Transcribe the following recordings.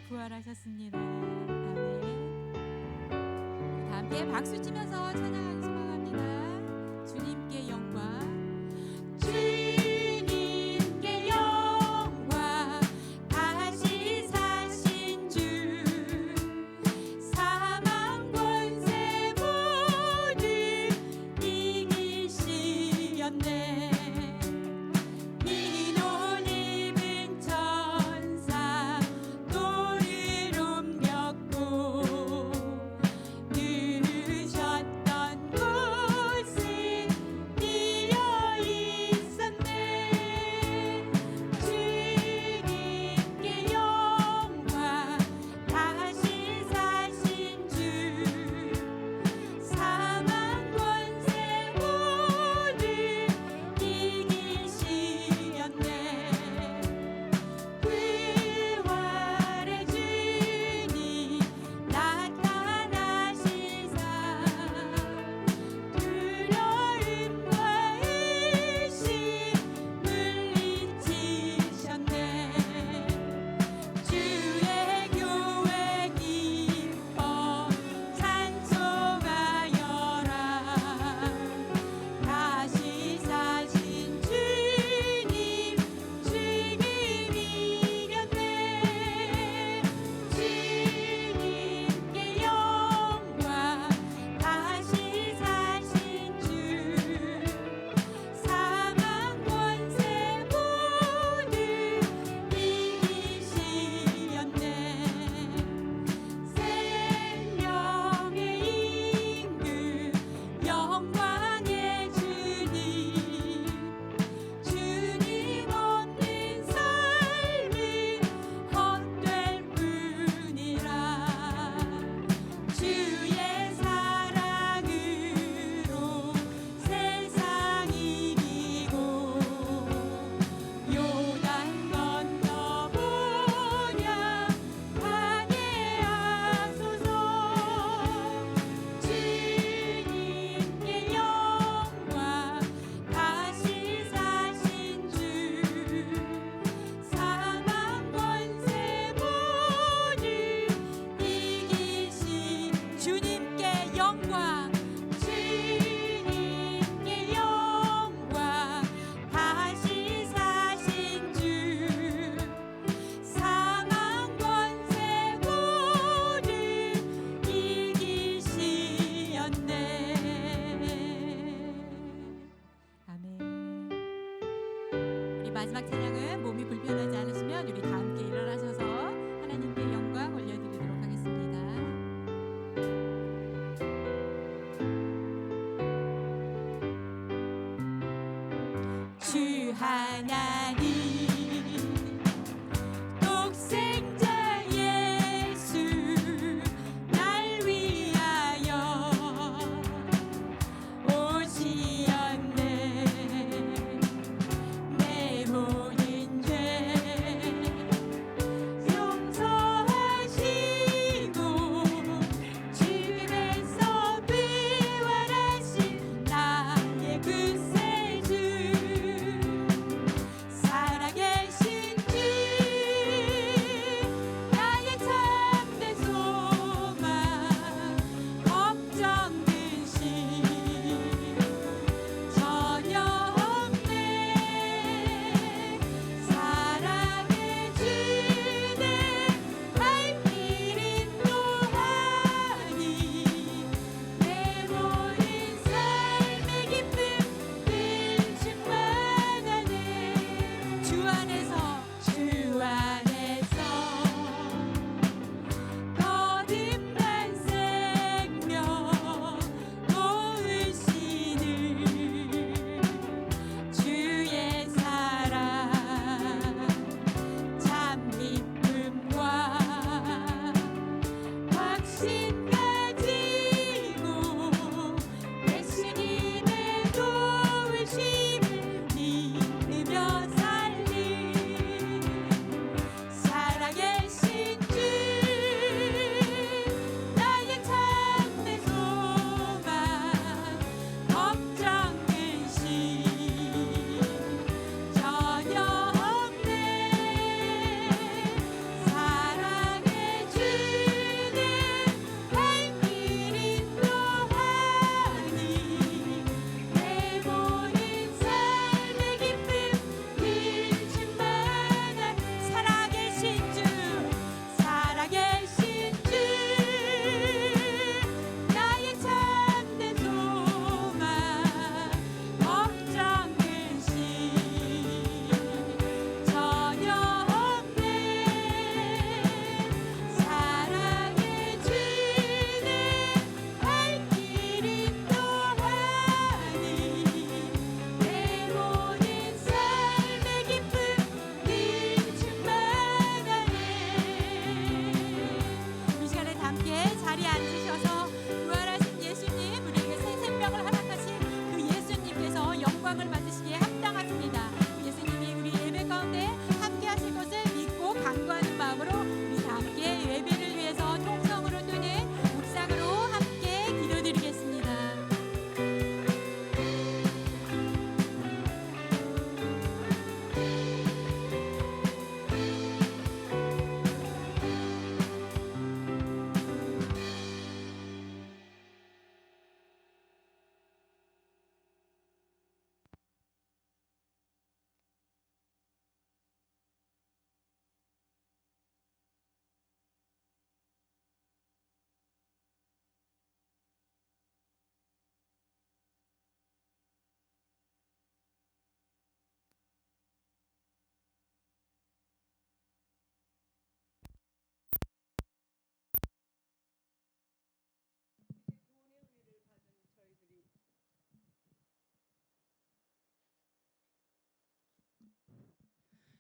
부활하셨습니다. 아멘. 다 함께 박수 치면서 찬양하기 소망합니다. 주님께 영광. 주님께 영광. 다시 사신 주. 사망 권세 모두 이기시었네. 셨던 곳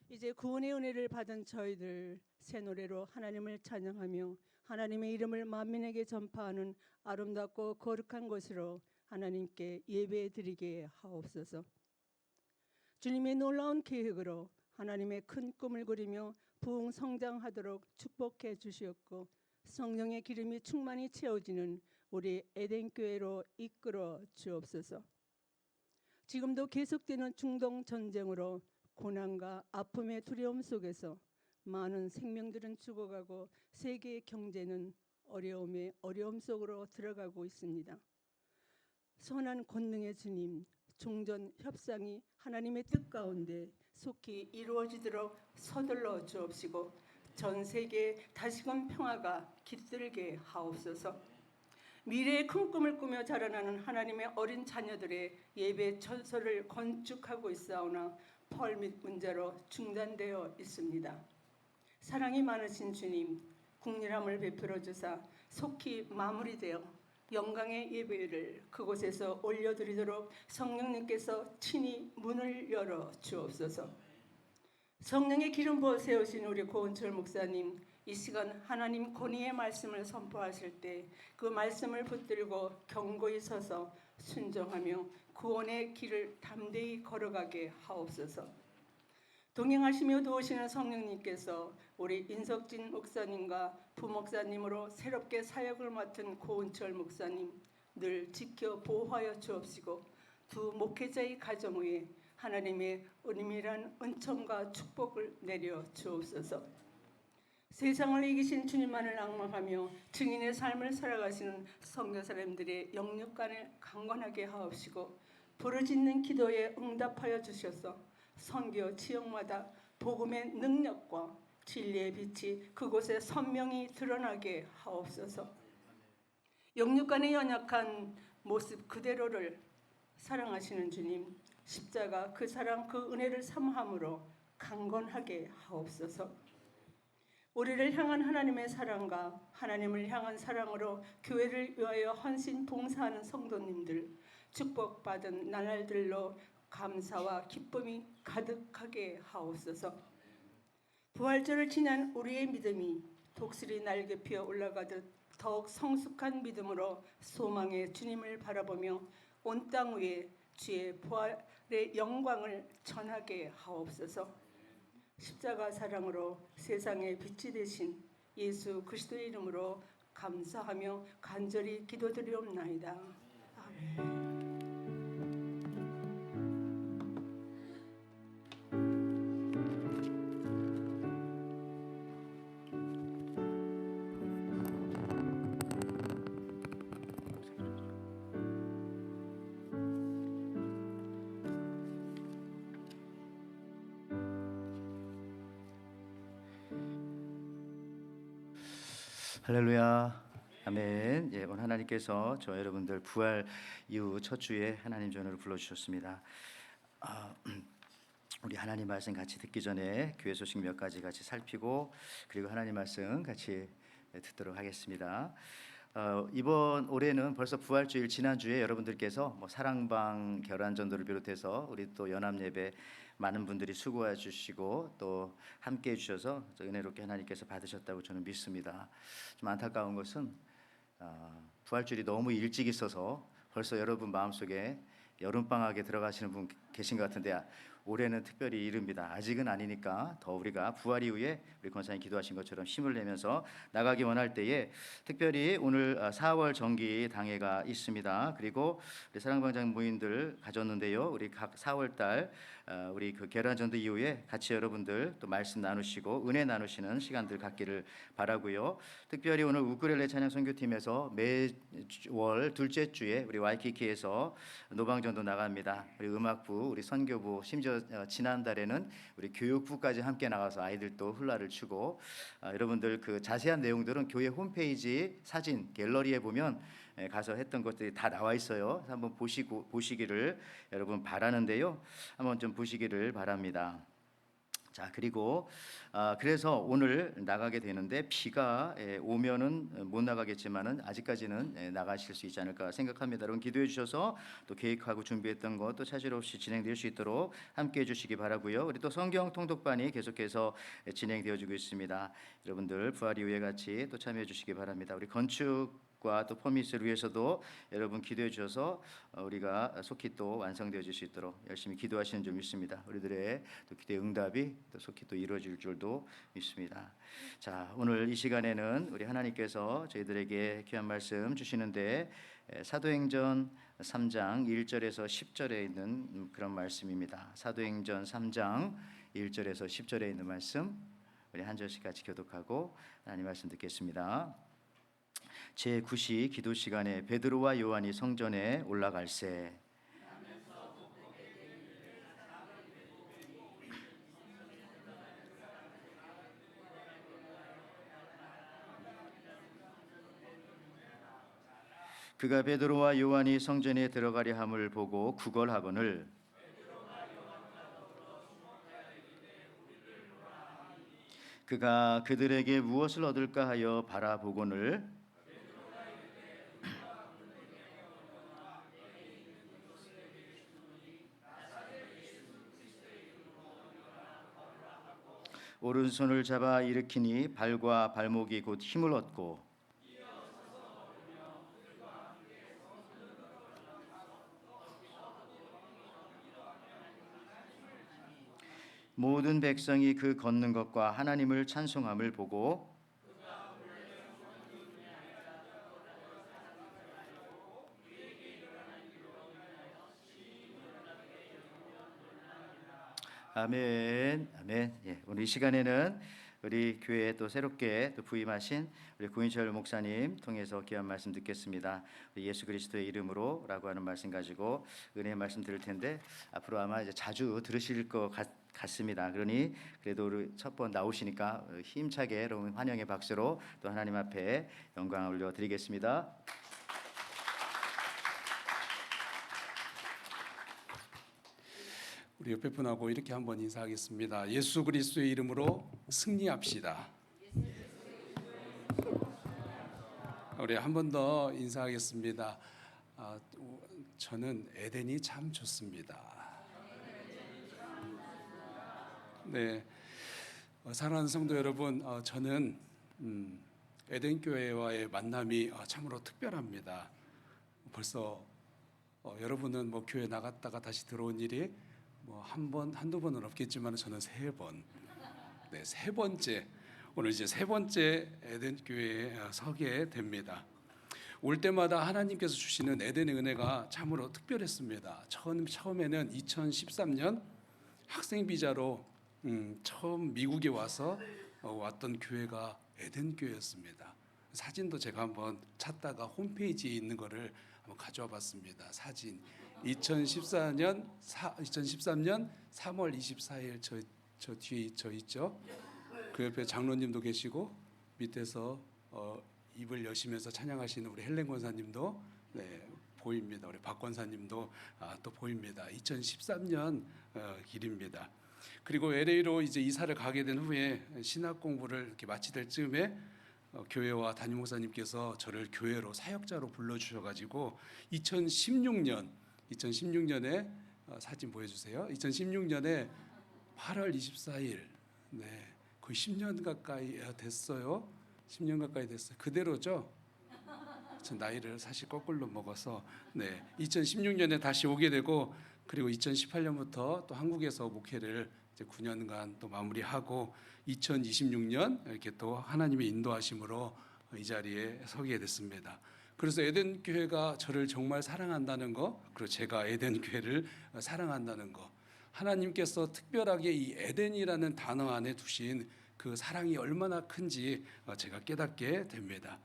이제 구원의 은혜를 받은 저희들 새 노래로 하나님을 찬양하며 하나님의 이름을 만민에게 전파하는 아름답고 거룩한 것으로 하나님께 예배드리게 하옵소서. 주님의 놀라운 계획으로 하나님의 큰 꿈을 그리며 부흥성장하도록 축복해 주시었고 성령의 기름이 충만히 채워지는 우리 에덴교회로 이끌어 주옵소서. 지금도 계속되는 중동 전쟁으로 고난과 아픔의 두려움 속에서 많은 생명들은 죽어가고 세계의 경제는 어려움에 어려움 속으로 들어가고 있습니다. 선한 권능의 주님, 종전 협상이 하나님의 뜻 가운데 속히 이루어지도록 서둘러 주옵시고 전 세계에 다시금 평화가 깃들게 하옵소서. 미래의 큰 꿈을 꾸며 자라나는 하나님의 어린 자녀들의 예배 처소를 건축하고 있사오나 펄밋 문제로 중단되어 있습니다. 사랑이 많으신 주님, 국률함을 베풀어 주사 속히 마무리되어 영광의 예배를 그곳에서 올려드리도록 성령님께서 친히 문을 열어 주옵소서. 성령의 기름 부어 세우신 우리 고은철 목사님, 이 시간 하나님 권위의 말씀을 선포하실 때 그 말씀을 붙들고 견고히 서서 순종하며 구원의 길을 담대히 걸어가게 하옵소서. 동행하시며 도우시는 성령님께서 우리 인석진 목사님과 부목사님으로 새롭게 사역을 맡은 고은철 목사님 늘 지켜 보호하여 주옵시고 두 목회자의 가정 위에 하나님의 은밀한 은총과 축복을 내려 주옵소서. 세상을 이기신 주님만을 앙망하며 증인의 삶을 살아가시는 선교사님들의 영육간을 강건하게 하옵시고 부르짖는 기도에 응답하여 주셔서 선교 지역마다 복음의 능력과 진리의 빛이 그곳에 선명히 드러나게 하옵소서. 영육간의 연약한 모습 그대로를 사랑하시는 주님, 십자가 그 사랑 그 은혜를 사모함으로 강건하게 하옵소서. 우리를 향한 하나님의 사랑과 하나님을 향한 사랑으로 교회를 위하여 헌신 봉사하는 성도님들, 축복받은 나날들로 감사와 기쁨이 가득하게 하옵소서. 부활절을 지난 우리의 믿음이 독수리 날개 피어 올라가듯 더욱 성숙한 믿음으로 소망의 주님을 바라보며 온 땅 위에 주의 부활의 영광을 전하게 하옵소서. 십자가 사랑으로 세상의 빛이 되신 예수 그리스도의 이름으로 감사하며 간절히 기도드리옵나이다. 아멘. 할렐루야, 아멘. 예, 오늘 하나님께서 저 여러분들 부활 이후 첫 주에 하나님 전으로 불러주셨습니다. 우리 하나님 말씀 같이 듣기 전에 교회 소식 몇 가지 같이 살피고 그리고 하나님 말씀 같이 듣도록 하겠습니다. 이번 올해는 벌써 부활주일 지난주에 여러분들께서 사랑방 결안전도를 비롯해서 우리 또 연합예배 많은 분들이 수고해 주시고 또 함께 해 주셔서 은혜롭게 하나님께서 받으셨다고 저는 믿습니다. 좀 안타까운 것은 부활주일이 너무 일찍 있어서 벌써 여러분 마음속에 여름방학에 들어가시는 분 계신 것 같은데 올해는 특별히 이릅니다. 아직은 아니니까 더 우리가 부활 이후에 우리 권사님 기도하신 것처럼 힘을 내면서 나가기 원할 때에 특별히 오늘 4월 정기 당회가 있습니다. 그리고 우리 사랑방장 모임들 가졌는데요. 우리 각 4월 달 우리 그 계란전도 이후에 같이 여러분들 또 말씀 나누시고 은혜 나누시는 시간들 갖기를 바라고요. 특별히 오늘 우크렐레 찬양 선교팀에서 매월 둘째 주에 우리 와이키키에서 노방전도 나갑니다. 우리 음악부, 우리 선교부, 심지어 지난달에는 우리 교육부까지 함께 나가서 아이들도 훌라를 추고 여러분들 그 자세한 내용들은 교회 홈페이지 사진 갤러리에 보면 가서 했던 것들이 다 나와 있어요. 한번 보시기를 여러분 바라는데요. 한번 좀 보시기를 바랍니다. 자, 그리고 그래서 오늘 나가게 되는데 비가 오면은 못 나가겠지만은 아직까지는 나가실 수 있지 않을까 생각합니다. 여러분 기도해 주셔서 또 계획하고 준비했던 것 또 차질 없이 진행될 수 있도록 함께 해주시기 바라고요. 우리 또 성경 통독반이 계속해서 진행되어지고 있습니다. 여러분들 부활 이후에 같이 또 참여해 주시기 바랍니다. 우리 건축과 또 퍼밋을 위해서도 여러분 기도해 주셔서 우리가 속히 또 완성되어질 수 있도록 열심히 기도하시는 줄 믿습니다. 우리들의 또 기도의 응답이 또 속히 또 이루어질 줄도 믿습니다. 자, 오늘 이 시간에는 우리 하나님께서 저희들에게 귀한 말씀 주시는데 사도행전 3장 1절에서 10절에 있는 그런 말씀입니다. 사도행전 3장 1절에서 10절에 있는 말씀 우리 한 절씩 같이 교독하고 하나님 말씀 듣겠습니다. 제9시 기도 시간에 베드로와 요한이 성전에 올라갈새 그가 베드로와 요한이 성전에 들어가려 함을 보고 구걸하거늘 그가 그들에게 무엇을 얻을까 하여 바라보거늘 오른손을 잡아 일으키니 발과 발목이 곧 힘을 얻고 모든 백성이 그 걷는 것과 하나님을 찬송함을 보고 아멘, 아멘. 예, 오늘 이 시간에는 우리 교회에 또 새롭게 또 부임하신 우리 고인철 목사님 통해서 귀한 말씀 듣겠습니다. 예수 그리스도의 이름으로라고 하는 말씀 가지고 은혜의 말씀 들을 텐데 앞으로 아마 이제 자주 들으실 것 같습니다. 그러니 그래도 우리 첫 번 나오시니까 힘차게 여러분 환영의 박수로 또 하나님 앞에 영광을 올려드리겠습니다. 우리 옆에 분하고 이렇게 한번 인사하겠습니다. 예수 그리스도의 이름으로 승리합시다. 우리 한 번 더 인사하겠습니다. 저는 에덴이 참 좋습니다. 네, 사랑하는 성도 여러분, 저는 에덴 교회와의 만남이 참으로 특별합니다. 벌써 여러분은 뭐 교회 나갔다가 다시 들어온 일이 뭐 한 번, 한두 번은 없겠지만 저는 세 번, 네, 세 번째, 오늘 이제 세 번째 에덴 교회에 서게 됩니다. 올 때마다 하나님께서 주시는 에덴의 은혜가 참으로 특별했습니다. 처음에는 2013년 학생 비자로 처음 미국에 와서 왔던 교회가 에덴 교회였습니다. 사진도 제가 한번 찾다가 홈페이지에 있는 거를 한번 가져와 봤습니다. 사진 2013년 3월 24일 저 뒤에 저 있죠. 그 옆에 장로님도 계시고 밑에서 입을 여시면서 찬양하시는 우리 헬렌 권사님도 네, 보입니다. 우리 박 권사님도 또 보입니다. 2013년 길입니다. 그리고 LA로 이제 이사를 가게 된 후에 신학 공부를 이렇게 마치될 즈음에 교회와 담임 목사님께서 저를 교회로 사역자로 불러주셔가지고 2016년에 사진 보여주세요. 2016년에 8월 24일, 네, 거의 10년 가까이 됐어요. 10년 가까이 됐어요. 그대로죠? 전 나이를 사실 거꾸로 먹어서 네, 2016년에 다시 오게 되고 그리고 2018년부터 또 한국에서 목회를 이제 9년간 또 마무리하고 2026년 이렇게 또 하나님의 인도하심으로 이 자리에 서게 됐습니다. 그래서 에덴 교회가 저를 정말 사랑한다는 거, 그리고 제가 에덴 교회를 사랑한다는 거, 하나님께서 특별하게 이 에덴이라는 단어 안에 두신 그 사랑이 얼마나 큰지 제가 깨닫게 됩니다.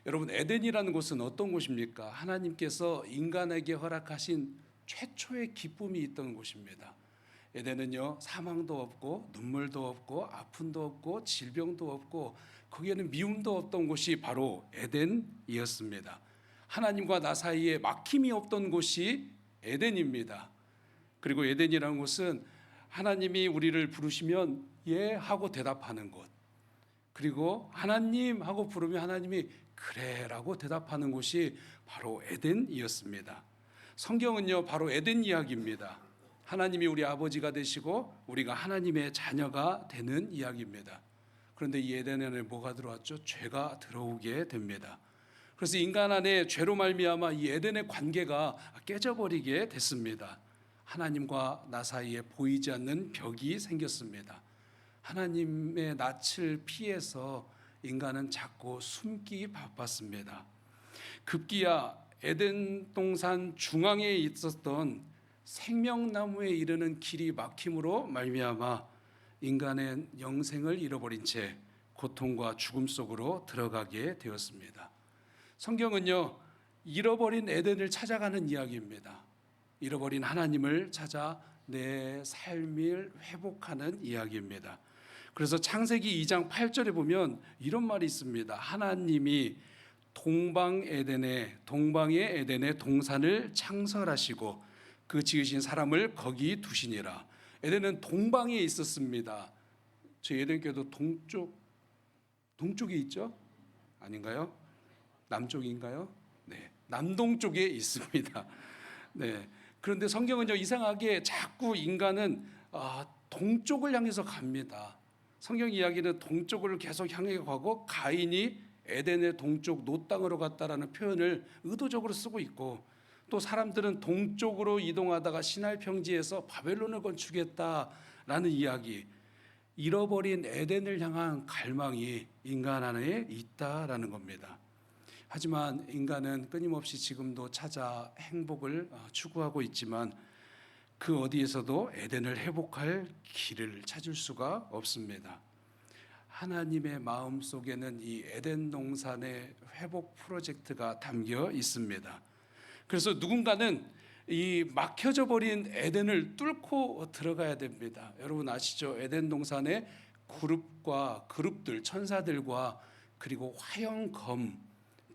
여러분, 에덴이라는 곳은 어떤 곳입니까? 하나님께서 인간에게 허락하신 최초의 기쁨이 있던 곳입니다. 에덴은요, 사망도 없고 눈물도 없고 아픔도 없고 질병도 없고 거기에는 미움도 없던 곳이 바로 에덴이었습니다. 하나님과 나 사이에 막힘이 없던 곳이 에덴입니다. 그리고 에덴이라는 곳은 하나님이 우리를 부르시면 예 하고 대답하는 곳, 그리고 하나님 하고 부르면 하나님이 그래라고 대답하는 곳이 바로 에덴이었습니다. 성경은요 바로 에덴 이야기입니다. 하나님이 우리 아버지가 되시고 우리가 하나님의 자녀가 되는 이야기입니다. 그런데 이 에덴 안에 뭐가 들어왔죠? 죄가 들어오게 됩니다. 그래서 인간 안에 죄로 말미암아 이 에덴의 관계가 깨져버리게 됐습니다. 하나님과 나 사이에 보이지 않는 벽이 생겼습니다. 하나님의 낯을 피해서 인간은 자꾸 숨기 바빴습니다. 급기야 에덴 동산 중앙에 있었던 생명나무에 이르는 길이 막힘으로 말미암아 인간의 영생을 잃어버린 채 고통과 죽음 속으로 들어가게 되었습니다. 성경은요 잃어버린 에덴을 찾아가는 이야기입니다. 잃어버린 하나님을 찾아 내 삶을 회복하는 이야기입니다. 그래서 창세기 2장 8절에 보면 이런 말이 있습니다. 하나님이 동방의 에덴에 동산을 창설하시고 그 지으신 사람을 거기 두시니라. 에덴은 동방에 있었습니다. 저희 에덴교도 동쪽에 있죠? 아닌가요? 남쪽인가요? 네, 남동쪽에 있습니다. 네. 그런데 성경은요 이상하게 자꾸 인간은 동쪽을 향해서 갑니다. 성경 이야기는 동쪽을 계속 향해 가고 가인이 에덴의 동쪽 노 땅으로 갔다라는 표현을 의도적으로 쓰고 있고, 또 사람들은 동쪽으로 이동하다가 시날 평지에서 바벨론을 건축했다라는 이야기, 잃어버린 에덴을 향한 갈망이 인간 안에 있다라는 겁니다. 하지만 인간은 끊임없이 지금도 찾아 행복을 추구하고 있지만 그 어디에서도 에덴을 회복할 길을 찾을 수가 없습니다. 하나님의 마음속에는 이 에덴 동산의 회복 프로젝트가 담겨 있습니다. 그래서 누군가는 이 막혀져 버린 에덴을 뚫고 들어가야 됩니다. 여러분 아시죠? 에덴 동산에 그룹들, 천사들과 그리고 화형검,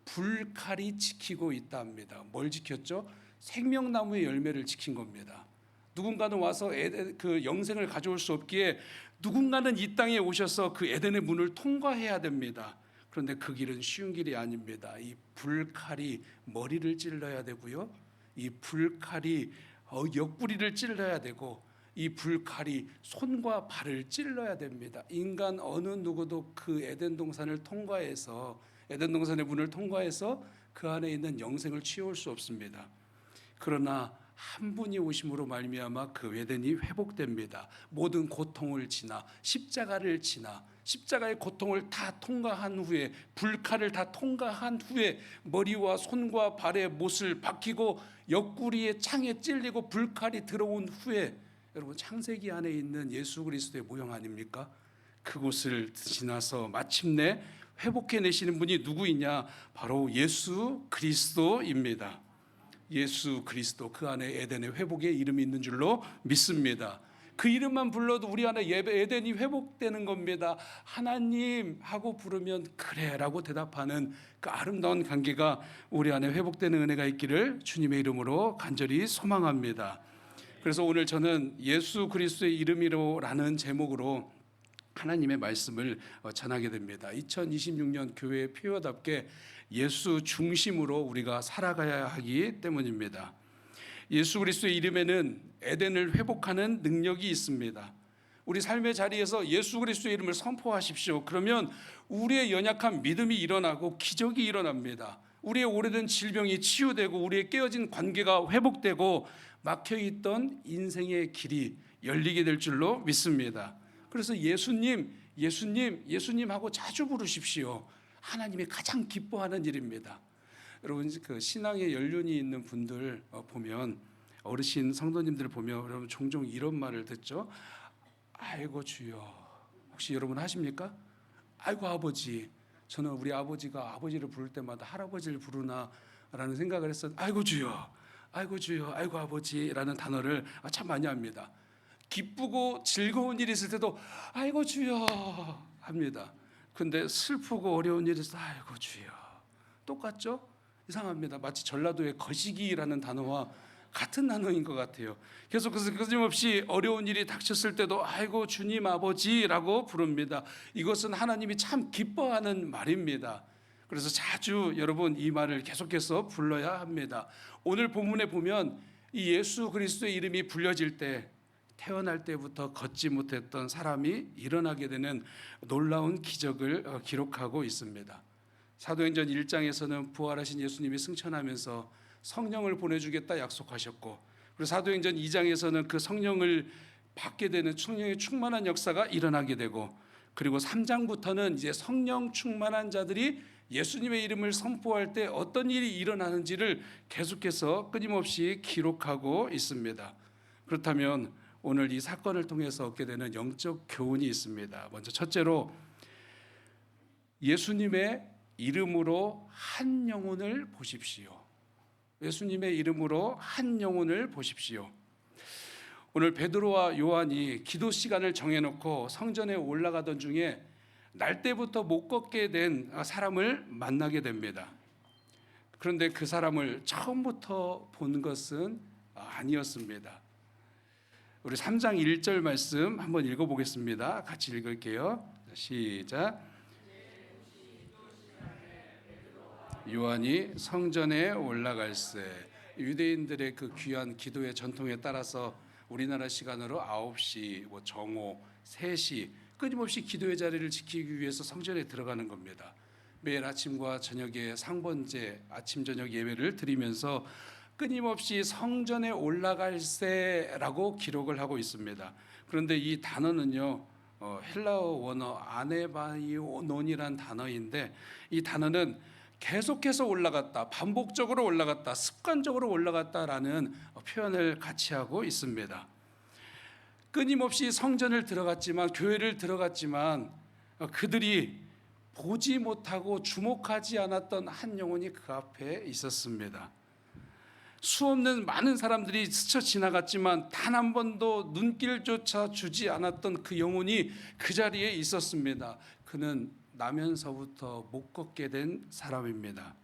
불칼이 지키고 있다 합니다. 뭘 지켰죠? 생명나무의 열매를 지킨 겁니다. 누군가는 와서 그 영생을 가져올 수 없기에 누군가는 이 땅에 오셔서 그 에덴의 문을 통과해야 됩니다. 그런데 그 길은 쉬운 길이 아닙니다. 이 불칼이 머리를 찔러야 되고요, 이 불칼이 옆구리를 찔러야 되고, 이 불칼이 손과 발을 찔러야 됩니다. 인간 어느 누구도 그 에덴 동산을 통과해서, 에덴 동산의 문을 통과해서 그 안에 있는 영생을 취해올 수 없습니다. 그러나 한 분이 오심으로 말미암아 그 에덴이 회복됩니다. 모든 고통을 지나 십자가를 지나 십자가의 고통을 다 통과한 후에, 불칼을 다 통과한 후에 머리와 손과 발에 못을 박히고 옆구리에 창에 찔리고 불칼이 들어온 후에, 여러분 창세기 안에 있는 예수 그리스도의 모형 아닙니까? 그곳을 지나서 마침내 회복해내시는 분이 누구이냐? 바로 예수 그리스도입니다. 예수 그리스도, 그 안에 에덴의 회복의 이름이 있는 줄로 믿습니다. 그 이름만 불러도 우리 안에 에덴이 회복되는 겁니다. 하나님 하고 부르면 그래라고 대답하는 그 아름다운 관계가 우리 안에 회복되는 은혜가 있기를 주님의 이름으로 간절히 소망합니다. 그래서 오늘 저는 예수 그리스도의 이름이로라는 제목으로 하나님의 말씀을 전하게 됩니다. 2026년 교회의 표어답게 예수 중심으로 우리가 살아가야 하기 때문입니다. 예수 그리스도의 이름에는 에덴을 회복하는 능력이 있습니다. 우리 삶의 자리에서 예수 그리스도의 이름을 선포하십시오. 그러면 우리의 연약한 믿음이 일어나고 기적이 일어납니다. 우리의 오래된 질병이 치유되고 우리의 깨어진 관계가 회복되고 막혀있던 인생의 길이 열리게 될 줄로 믿습니다. 그래서 예수님 하고 자주 부르십시오. 하나님이 가장 기뻐하는 일입니다. 여러분 그 신앙의 연륜이 있는 분들 보면, 어르신 성도님들 보면 여러분 종종 이런 말을 듣죠. 아이고 주여. 혹시 여러분 하십니까? 아이고 아버지. 저는 우리 아버지가 아버지를 부를 때마다 할아버지를 부르나라는 생각을 했었는데, 아이고 주여, 아이고 주여, 아이고 아버지라는 단어를 참 많이 합니다. 기쁘고 즐거운 일이 있을 때도 아이고 주여 합니다. 근데 슬프고 어려운 일이 있을 때 아이고 주여. 똑같죠? 이상합니다. 마치 전라도의 거시기라는 단어와 같은 단어인 것 같아요. 계속해서 끊임없이 어려운 일이 닥쳤을 때도 아이고 주님 아버지라고 부릅니다. 이것은 하나님이 참 기뻐하는 말입니다. 그래서 자주 여러분 이 말을 계속해서 불러야 합니다. 오늘 본문에 보면 이 예수 그리스도의 이름이 불려질 때 태어날 때부터 걷지 못했던 사람이 일어나게 되는 놀라운 기적을 기록하고 있습니다. 사도행전 1장에서는 부활하신 예수님이 승천하면서 성령을 보내주겠다 약속하셨고, 그리고 사도행전 2장에서는 그 성령을 받게 되는 성령의 충만한 역사가 일어나게 되고, 그리고 3장부터는 이제 성령 충만한 자들이 예수님의 이름을 선포할 때 어떤 일이 일어나는지를 계속해서 끊임없이 기록하고 있습니다. 그렇다면 오늘 이 사건을 통해서 얻게 되는 영적 교훈이 있습니다. 먼저 첫째로 예수님의 이름으로 한 영혼을 보십시오. 예수님의 이름으로 한 영혼을 보십시오. 오늘 베드로와 요한이 기도 시간을 정해놓고 성전에 올라가던 중에 날 때부터 못 걷게 된 사람을 만나게 됩니다. 그런데 그 사람을 처음부터 본 것은 아니었습니다. 우리 3장 1절 말씀 한번 읽어보겠습니다. 같이 읽을게요. 시작. 요한이 성전에 올라갈새. 유대인들의 그 귀한 기도의 전통에 따라서 우리나라 시간으로 9시, 정오, 3시 끊임없이 기도의 자리를 지키기 위해서 성전에 들어가는 겁니다. 매일 아침과 저녁에 상번제 아침 저녁 예배를 드리면서 끊임없이 성전에 올라갈새라고 기록을 하고 있습니다. 그런데 이 단어는요, 헬라어 원어 아네바이오논이란 단어인데, 이 단어는 계속해서 올라갔다, 반복적으로 올라갔다, 습관적으로 올라갔다라는 표현을 같이 하고 있습니다. 끊임없이 성전을 들어갔지만, 교회를 들어갔지만 그들이 보지 못하고 주목하지 않았던 한 영혼이 그 앞에 있었습니다. 수없는 많은 사람들이 스쳐 지나갔지만 단 한 번도 눈길조차 주지 않았던 그 영혼이 그 자리에 있었습니다. 그는 나면서부터 못 걷게 된 사람입니다.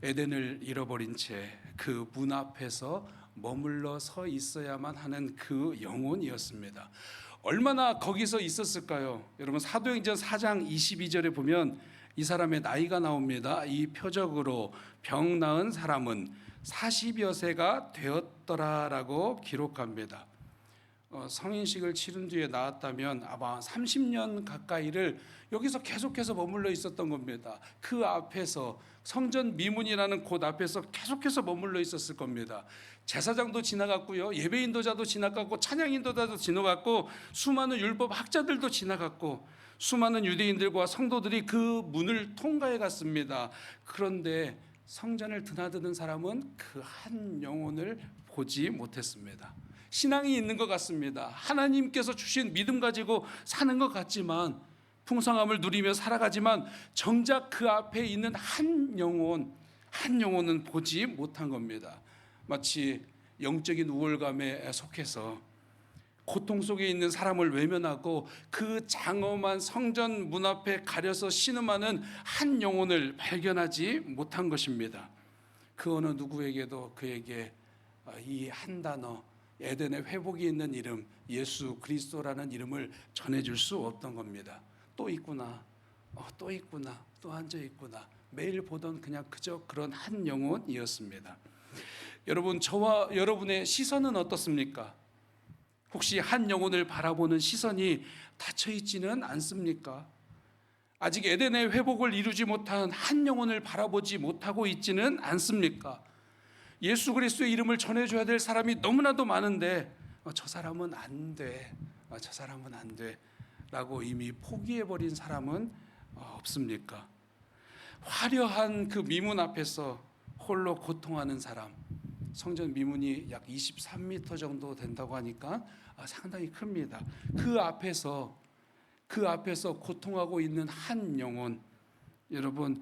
에덴을 잃어버린 채 그 문 앞에서 머물러 서 있어야만 하는 그 영혼이었습니다. 얼마나 거기서 있었을까요? 여러분 사도행전 4장 22절에 보면 이 사람의 나이가 나옵니다. 이 표적으로 병 나은 사람은 40여 세가 되었더라라고 기록합니다. 성인식을 치른 뒤에 나왔다면 아마 30년 가까이를 여기서 계속해서 머물러 있었던 겁니다. 그 앞에서 성전 미문이라는 곳 앞에서 계속해서 머물러 있었을 겁니다. 제사장도 지나갔고요, 예배 인도자도 지나갔고, 찬양 인도자도 지나갔고, 수많은 율법 학자들도 지나갔고, 수많은 유대인들과 성도들이 그 문을 통과해 갔습니다. 그런데 성전을 드나드는 사람은 그 한 영혼을 보지 못했습니다. 신앙이 있는 것 같습니다. 하나님께서 주신 믿음 가지고 사는 것 같지만, 풍성함을 누리며 살아가지만 정작 그 앞에 있는 한 영혼은 보지 못한 겁니다. 마치 영적인 우월감에 속해서 고통 속에 있는 사람을 외면하고 그 장엄한 성전 문 앞에 가려서 신음하는 한 영혼을 발견하지 못한 것입니다. 그 어느 누구에게도 그에게 이 한 단어, 에덴의 회복이 있는 이름 예수 그리스도라는 이름을 전해줄 수 없던 겁니다. 또 있구나, 또 있구나, 또 앉아 있구나. 매일 보던 그냥 그저 그런 한 영혼이었습니다. 여러분, 저와 여러분의 시선은 어떻습니까? 혹시 한 영혼을 바라보는 시선이 닫혀 있지는 않습니까? 아직 에덴의 회복을 이루지 못한 한 영혼을 바라보지 못하고 있지는 않습니까? 예수 그리스도의 이름을 전해줘야 될 사람이 너무나도 많은데 저 사람은 안 돼, 저 사람은 안 돼 라고 이미 포기해버린 사람은 없습니까? 화려한 그 미문 앞에서 홀로 고통하는 사람, 성전 미문이 약 23m 정도 된다고 하니까 상당히 큽니다. 그 앞에서 고통하고 있는 한 영혼, 여러분,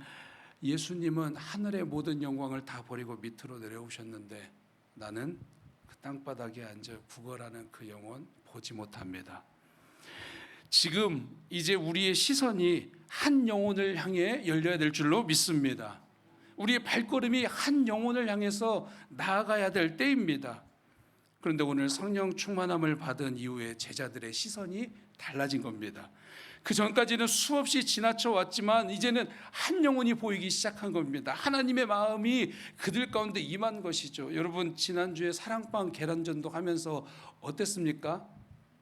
예수님은 하늘의 모든 영광을 다 버리고 밑으로 내려오셨는데 나는 그 땅바닥에 앉아 구걸하는 그 영혼 보지 못합니다. 지금 이제 우리의 시선이 한 영혼을 향해 열려야 될 줄로 믿습니다. 우리의 발걸음이 한 영혼을 향해서 나아가야 될 때입니다. 그런데 오늘 성령 충만함을 받은 이후에 제자들의 시선이 달라진 겁니다. 그 전까지는 수없이 지나쳐 왔지만 이제는 한 영혼이 보이기 시작한 겁니다. 하나님의 마음이 그들 가운데 임한 것이죠. 여러분, 지난주에 사랑방 계란전도 하면서 어땠습니까?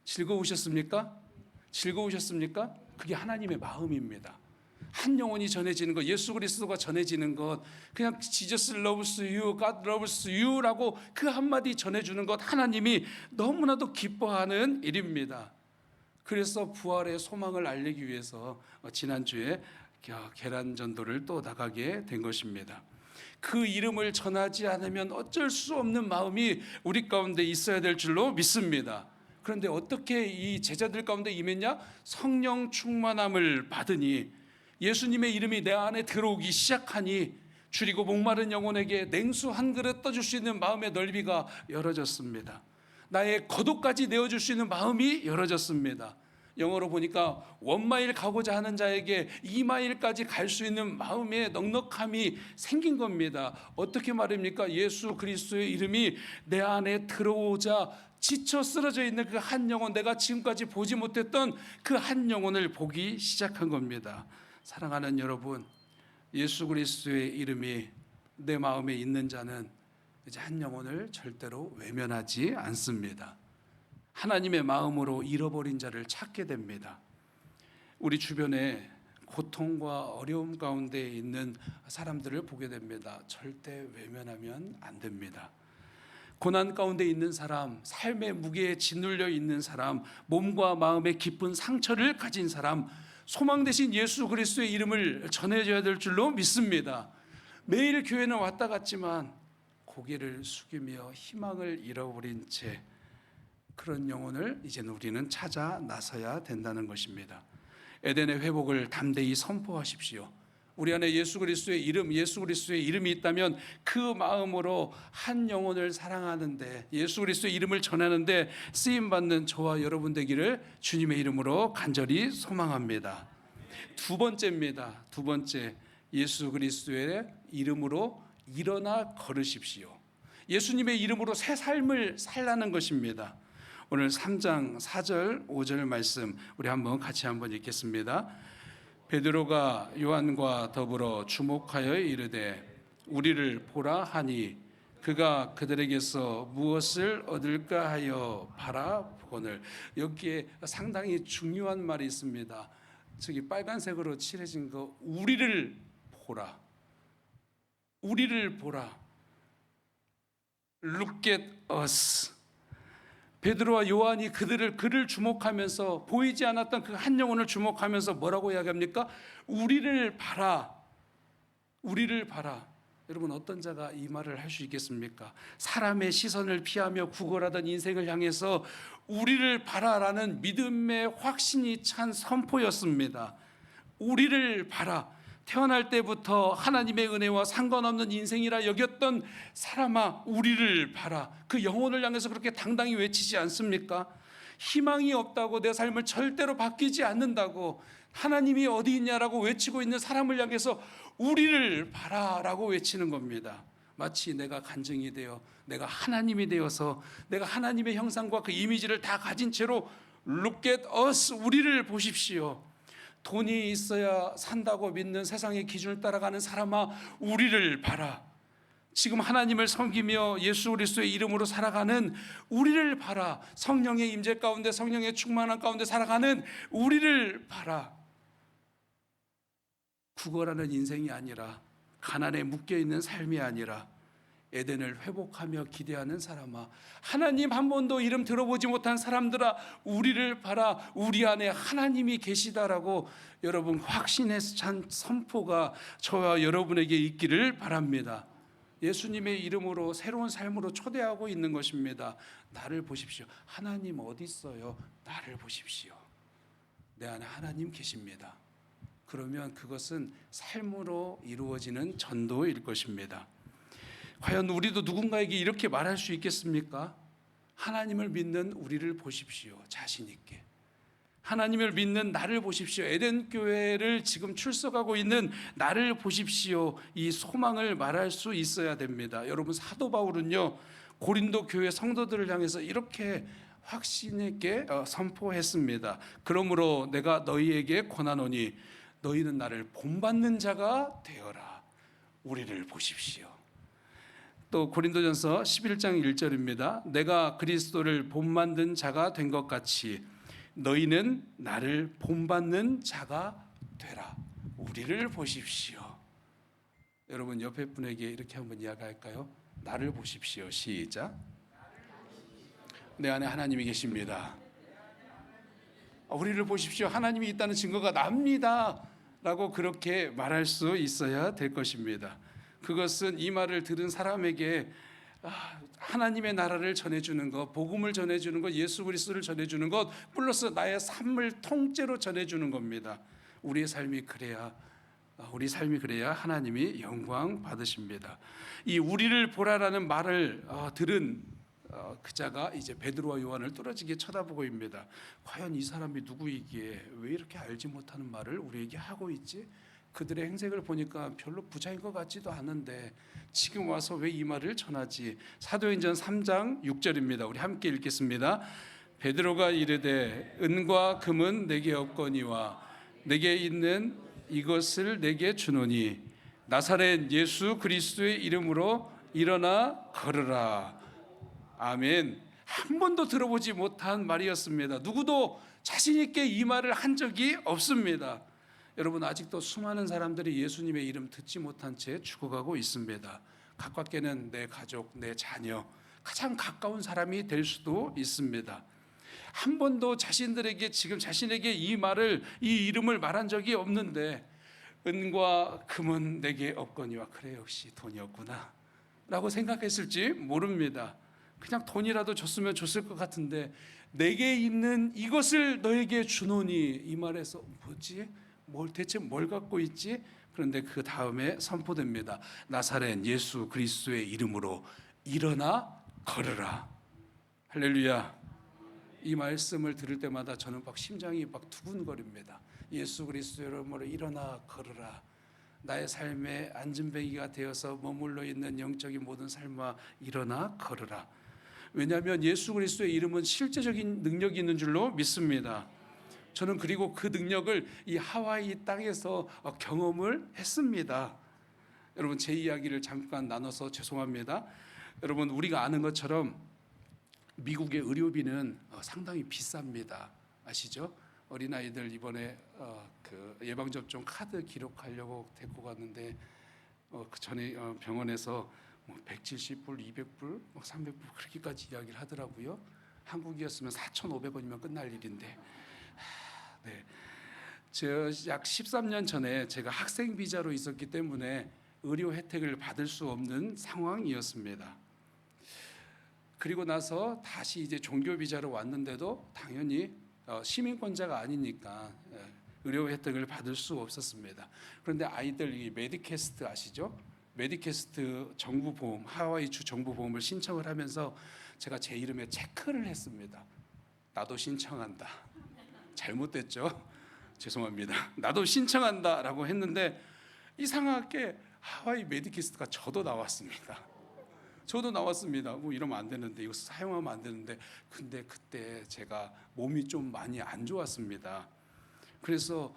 즐거우셨습니까? 즐거우셨습니까? 그게 하나님의 마음입니다. 한 영혼이 전해지는 것, 예수 그리스도가 전해지는 것, 그냥 Jesus loves you, God loves you라고 그 한마디 전해주는 것, 하나님이 너무나도 기뻐하는 일입니다. 그래서 부활의 소망을 알리기 위해서 지난주에 계란전도를 또 나가게 된 것입니다. 그 이름을 전하지 않으면 어쩔 수 없는 마음이 우리 가운데 있어야 될 줄로 믿습니다. 그런데 어떻게 이 제자들 가운데 임했냐? 성령 충만함을 받으니, 예수님의 이름이 내 안에 들어오기 시작하니 줄이고 목마른 영혼에게 냉수 한 그릇 떠줄 수 있는 마음의 넓이가 열어졌습니다. 나의 겉옷까지 내어줄 수 있는 마음이 열어졌습니다. 영어로 보니까 1마일 가고자 하는 자에게 2마일까지 갈 수 있는 마음의 넉넉함이 생긴 겁니다. 어떻게 말입니까? 예수 그리스도의 이름이 내 안에 들어오자 지쳐 쓰러져 있는 그 한 영혼, 내가 지금까지 보지 못했던 그 한 영혼을 보기 시작한 겁니다. 사랑하는 여러분, 예수 그리스도의 이름이 내 마음에 있는 자는 이제 한 영혼을 절대로 외면하지 않습니다. 하나님의 마음으로 잃어버린 자를 찾게 됩니다. 우리 주변에 고통과 어려움 가운데 있는 사람들을 보게 됩니다. 절대 외면하면 안 됩니다. 고난 가운데 있는 사람, 삶의 무게에 짓눌려 있는 사람, 몸과 마음의 깊은 상처를 가진 사람, 소망 대신 예수 그리스도의 이름을 전해줘야 될 줄로 믿습니다. 매일 교회는 왔다 갔지만 고개를 숙이며 희망을 잃어버린 채 그런 영혼을 이제는 우리는 찾아 나서야 된다는 것입니다. 에덴의 회복을 담대히 선포하십시오. 우리 안에 예수 그리스도의 이름, 예수 그리스도의 이름이 있다면 그 마음으로 한 영혼을 사랑하는데, 예수 그리스도의 이름을 전하는데 쓰임받는 저와 여러분 되기를 주님의 이름으로 간절히 소망합니다. 두 번째입니다. 두 번째, 예수 그리스도의 이름으로 일어나 걸으십시오. 예수님의 이름으로 새 삶을 살라는 것입니다. 오늘 3장 4절 5절 말씀 우리 같이 한번 읽겠습니다. 베드로가 요한과 더불어 주목하여 이르되 우리를 보라 하니 그가 그들에게서 무엇을 얻을까 하여 바라보거늘. 여기에 상당히 중요한 말이 있습니다. 저기 빨간색으로 칠해진 거, 우리를 보라. 우리를 보라. Look at us. 베드로와 요한이 그를 주목하면서, 보이지 않았던 그 한 영혼을 주목하면서 뭐라고 이야기합니까? 우리를 봐라. 우리를 봐라. 여러분, 어떤 자가 이 말을 할 수 있겠습니까? 사람의 시선을 피하며 구걸하던 인생을 향해서 우리를 봐라라는 믿음의 확신이 찬 선포였습니다. 우리를 봐라. 태어날 때부터 하나님의 은혜와 상관없는 인생이라 여겼던 사람아, 우리를 봐라. 그 영혼을 향해서 그렇게 당당히 외치지 않습니까? 희망이 없다고, 내 삶을 절대로 바뀌지 않는다고, 하나님이 어디 있냐라고 외치고 있는 사람을 향해서 우리를 봐라라고 외치는 겁니다. 마치 내가 간증이 되어, 내가 하나님이 되어서, 내가 하나님의 형상과 그 이미지를 다 가진 채로 Look at us, 우리를 보십시오. 돈이 있어야 산다고 믿는 세상의 기준을 따라가는 사람아, 우리를 봐라. 지금 하나님을 섬기며 예수 그리스도의 이름으로 살아가는 우리를 봐라. 성령의 임재 가운데, 성령의 충만함 가운데 살아가는 우리를 봐라. 구걸하는 인생이 아니라, 가난에 묶여있는 삶이 아니라 에덴을 회복하며 기대하는 사람아, 하나님 한 번도 이름 들어보지 못한 사람들아, 우리를 봐라. 우리 안에 하나님이 계시다라고 여러분 확신에 찬 선포가 저와 여러분에게 있기를 바랍니다. 예수님의 이름으로 새로운 삶으로 초대하고 있는 것입니다. 나를 보십시오. 하나님 어디 있어요? 나를 보십시오. 내 안에 하나님 계십니다. 그러면 그것은 삶으로 이루어지는 전도일 것입니다. 과연 우리도 누군가에게 이렇게 말할 수 있겠습니까? 하나님을 믿는 우리를 보십시오. 자신 있게. 하나님을 믿는 나를 보십시오. 에덴 교회를 지금 출석하고 있는 나를 보십시오. 이 소망을 말할 수 있어야 됩니다. 여러분, 사도 바울은요, 고린도 교회 성도들을 향해서 이렇게 확신 있게 선포했습니다. 그러므로 내가 너희에게 권하노니 너희는 나를 본받는 자가 되어라. 우리를 보십시오. 또 고린도전서 11장 1절입니다. 내가 그리스도를 본받는 자가 된 것 같이 너희는 나를 본받는 자가 되라. 우리를 보십시오. 여러분, 옆에 분에게 이렇게 한번 이야기할까요? 나를 보십시오. 시작. 내 안에 하나님이 계십니다. 우리를 보십시오. 하나님이 있다는 증거가 납니다. 라고 그렇게 말할 수 있어야 될 것입니다. 그것은 이 말을 들은 사람에게 하나님의 나라를 전해주는 것, 복음을 전해주는 것, 예수 그리스도를 전해주는 것, 플러스 나의 삶을 통째로 전해주는 겁니다. 우리 삶이 그래야 하나님이 영광 받으십니다. 이 우리를 보라라는 말을 들은 그 자가 이제 베드로와 요한을 뚫어지게 쳐다보고 있습니다. 과연 이 사람이 누구이기에 왜 이렇게 알지 못하는 말을 우리에게 하고 있지? 그들의 행색을 보니까 별로 부자인 것 같지도 않은데 지금 와서 왜 이 말을 전하지? 사도행전 3장 6절입니다. 우리 함께 읽겠습니다. 베드로가 이르되 은과 금은 내게 없거니와 내게 있는 이것을 내게 주노니 나사렛 예수 그리스도의 이름으로 일어나 걸으라. 아멘. 한 번도 들어보지 못한 말이었습니다. 누구도 자신 있게 이 말을 한 적이 없습니다. 여러분, 아직도 수많은 사람들이 예수님의 이름 듣지 못한 채 죽어가고 있습니다. 가깝게는 내 가족, 내 자녀, 가장 가까운 사람이 될 수도 있습니다. 한 번도 자신들에게 지금 자신에게 이 이름을 말한 적이 없는데 은과 금은 내게 없거니와 그래 역시 돈이 없구나 라고 생각했을지 모릅니다. 그냥 돈이라도 줬으면 줬을 것 같은데 내게 있는 이것을 너에게 주노니 이 말에서 뭐지? 대체 뭘 갖고 있지? 그런데 그 다음에 선포됩니다. 나사렛 예수 그리스도의 이름으로 일어나 걸으라. 할렐루야. 이 말씀을 들을 때마다 저는 막 심장이 막 두근거립니다. 예수 그리스도의 이름으로 일어나 걸으라. 나의 삶의 안전뱅이가 되어서 머물러 있는 영적인 모든 삶아 일어나 걸으라. 왜냐하면 예수 그리스도의 이름은 실제적인 능력이 있는 줄로 믿습니다. 저는 그리고 그 능력을 이 하와이 땅에서 경험을 했습니다. 여러분, 제 이야기를 잠깐 나눠서 죄송합니다. 여러분, 우리가 아는 것처럼 미국의 의료비는 상당히 비쌉니다. 아시죠? 어린아이들 이번에 그 예방접종 카드 기록하려고 데리고 갔는데 그 전에 병원에서 170불, 200불, 300불 그렇게까지 이야기를 하더라고요. 한국이었으면 4,500원이면 끝날 일인데. 네. 약 13년 전에 제가 학생 비자로 있었기 때문에 의료 혜택을 받을 수 없는 상황이었습니다. 그리고 나서 다시 이제 종교 비자로 왔는데도 당연히 시민권자가 아니니까 의료 혜택을 받을 수 없었습니다. 그런데 아이들 이 메디캐스트 아시죠? 메디캐스트 정부보험, 하와이주 정부보험을 신청을 하면서 제가 제 이름에 체크를 했습니다. 나도 신청한다. 잘못됐죠? 죄송합니다. 나도 신청한다라고 했는데 이상하게 하와이 메디캐스트가 저도 나왔습니다. 뭐 이러면 안 되는데 이거 사용하면 안 되는데 근데 그때 제가 몸이 좀 많이 안 좋았습니다. 그래서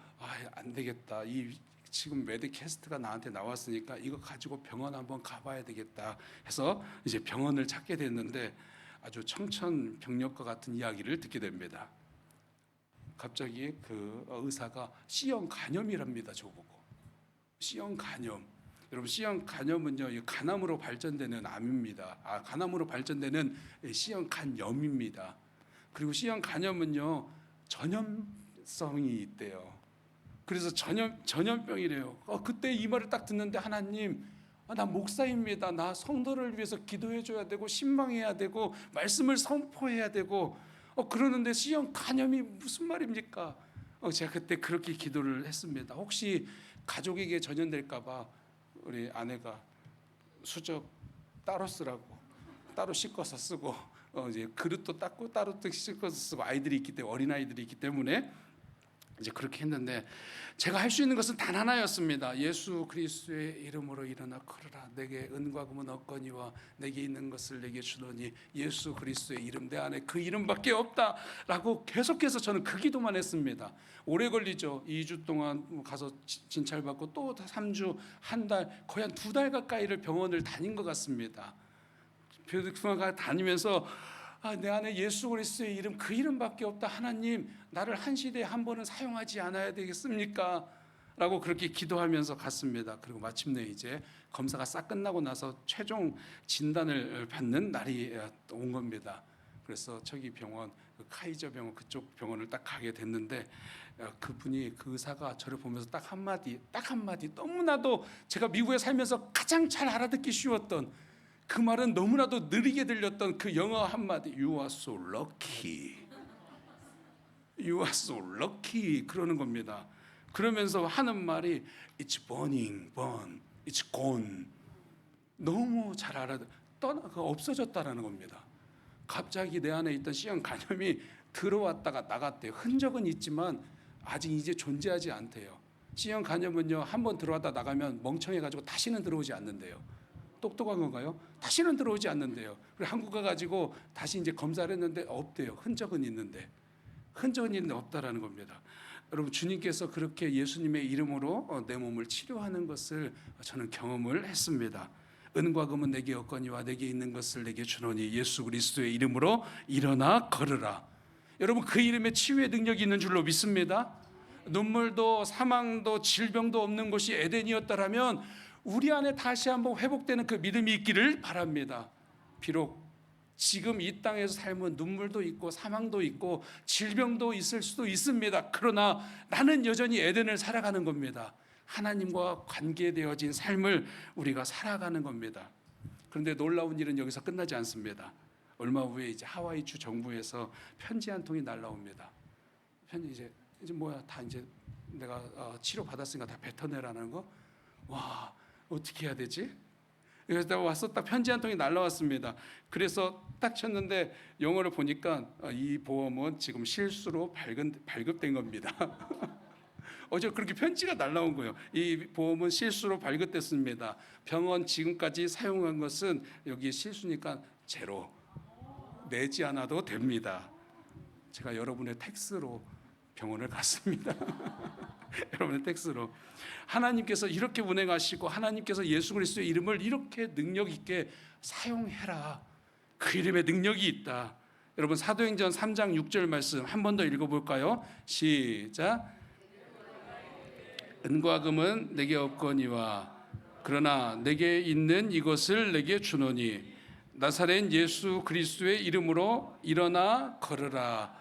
안 되겠다. 이 지금 메디캐스트가 나한테 나왔으니까 이거 가지고 병원 한번 가봐야 되겠다 해서 이제 병원을 찾게 됐는데 아주 청천벽력과 같은 이야기를 듣게 됩니다. 갑자기 그 의사가 C형 간염이랍니다. 저보고 C형 간염. 여러분, C형 간염은요, 간암으로 발전되는 암입니다. 간암으로 발전되는 C형 간염입니다. 그리고 C형 간염은요 전염성이 있대요. 그래서 전염병이래요. 그때 이 말을 딱 듣는데 하나님, 나 목사입니다. 나 성도를 위해서 기도해줘야 되고 신방해야 되고 말씀을 선포해야 되고 그러는데 C형 간염이 무슨 말입니까? 제가 그때 그렇게 기도를 했습니다. 혹시 가족에게 전염될까 봐 우리 아내가 수저 따로 쓰라고 따로 씻어서 쓰고 이제 그릇도 닦고 따로 씻고 쓰고 아이들이 있기 때문에 어린 아이들이 있기 때문에 이제 그렇게 했는데 제가 할 수 있는 것은 단 하나였습니다. 예수 그리스도의 이름으로 일어나 걸으라. 내게 은과 금은 없거니와 내게 있는 것을 내게 주노니 예수 그리스도의 이름, 내 안에 그 이름밖에 없다라고 계속해서 저는 그 기도만 했습니다. 오래 걸리죠. 2주 동안 가서 진찰받고 또 3주, 한 달, 거의 한 2달 가까이를 병원을 다닌 것 같습니다. 병원 다니면서 내 안에 예수 그리스도의 이름, 그 이름밖에 없다. 하나님, 나를 한 시대에 한 번은 사용하지 않아야 되겠습니까? 라고 그렇게 기도하면서 갔습니다. 그리고 마침내 이제 검사가 싹 끝나고 나서 최종 진단을 받는 날이 온 겁니다. 그래서 저기 병원, 그 카이저 병원, 그쪽 병원을 딱 가게 됐는데 그분이, 그 의사가 저를 보면서 딱 한마디 너무나도 제가 미국에 살면서 가장 잘 알아듣기 쉬웠던 그 말은 너무나도 느리게 들렸던 그 영어 한마디, You are so lucky. You are so lucky. 그러는 겁니다. 그러면서 하는 말이 It's burning, burn. It's gone. 너무 잘 없어졌다라는 겁니다. 갑자기 내 안에 있던 C형 간염이 들어왔다가 나갔대요. 흔적은 있지만 아직 이제 존재하지 않대요. C형 간염은요, 한번 들어왔다 나가면 멍청해가지고 다시는 들어오지 않는데요. 똑똑한 건가요? 다시는 들어오지 않는데요. 그리고 한국 가가지고 다시 이제 검사를 했는데 없대요. 흔적은 있는데 없다라는 겁니다. 여러분, 주님께서 그렇게 예수님의 이름으로 내 몸을 치료하는 것을 저는 경험을 했습니다. 은과 금은 내게 없거니와 내게 있는 것을 내게 주노니 예수 그리스도의 이름으로 일어나 걸으라. 여러분, 그 이름에 치유의 능력이 있는 줄로 믿습니다. 눈물도 사망도 질병도 없는 곳이 에덴이었다라면 우리 안에 다시 한번 회복되는 그 믿음이 있기를 바랍니다. 비록 지금 이 땅에서 삶은 눈물도 있고 사망도 있고 질병도 있을 수도 있습니다. 그러나 나는 여전히 에덴을 살아가는 겁니다. 하나님과 관계되어진 삶을 우리가 살아가는 겁니다. 그런데 놀라운 일은 여기서 끝나지 않습니다. 얼마 후에 이제 하와이 주 정부에서 편지 한 통이 날라옵니다. 편지 이제 뭐야, 다 이제 내가 치료 받았으니까 다 뱉어내라는 거. 와, 어떻게 해야 되지? 그래서 내가 와서 딱 편지 한 통이 날라왔습니다. 그래서 딱 쳤는데 영어를 보니까 이 보험은 지금 실수로 발급된 겁니다. 어제 그렇게 편지가 날라온 거예요. 이 보험은 실수로 발급됐습니다. 병원 지금까지 사용한 것은 여기 실수니까 제로, 내지 않아도 됩니다. 제가 여러분의 텍스로 병원을 갔습니다. 여러분의 텍스로. 하나님께서 이렇게 운행하시고 하나님께서 예수 그리스도의 이름을 이렇게 능력 있게 사용해라. 그 이름에 능력이 있다. 여러분, 사도행전 3장 6절 말씀 한 번 더 읽어볼까요? 시작. 은과 금은 내게 없거니와 그러나 내게 있는 이것을 내게 주노니 나사렛 예수 그리스도의 이름으로 일어나 걸으라.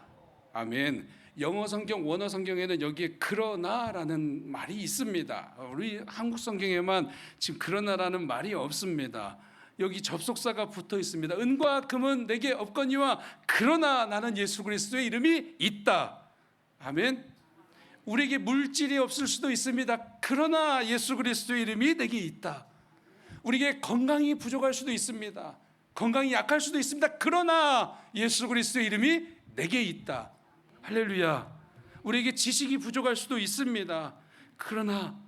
아멘. 영어 성경, 원어 성경에는 여기에 그러나라는 말이 있습니다. 우리 한국 성경에만 지금 그러나라는 말이 없습니다. 여기 접속사가 붙어 있습니다. 은과 금은 내게 없거니와 그러나 나는 예수 그리스도의 이름이 있다. 아멘. 우리에게 물질이 없을 수도 있습니다. 그러나 예수 그리스도의 이름이 내게 있다. 우리에게 건강이 부족할 수도 있습니다. 건강이 약할 수도 있습니다. 그러나 예수 그리스도의 이름이 내게 있다. 할렐루야. 우리에게 지식이 부족할 수도 있습니다. 그러나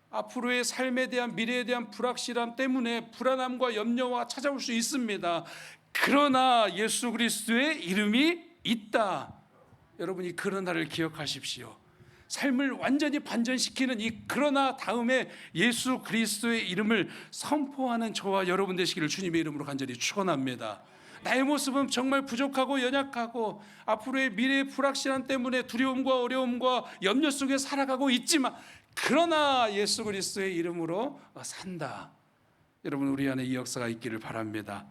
앞으로의 삶에 대한, 미래에 대한 불확실함 때문에 불안함과 염려가 찾아올 수 있습니다. 그러나 예수 그리스도의 이름이 있다. 여러분이 그러나를 기억하십시오. 삶을 완전히 반전시키는 이 그러나 다음에 예수 그리스도의 이름을 선포하는 저와 여러분 되시기를 주님의 이름으로 간절히 축원합니다. 나의 모습은 정말 부족하고 연약하고 앞으로의 미래의 불확실함 때문에 두려움과 어려움과 염려 속에 살아가고 있지만 그러나 예수 그리스도의 이름으로 산다. 여러분, 우리 안에 이 역사가 있기를 바랍니다.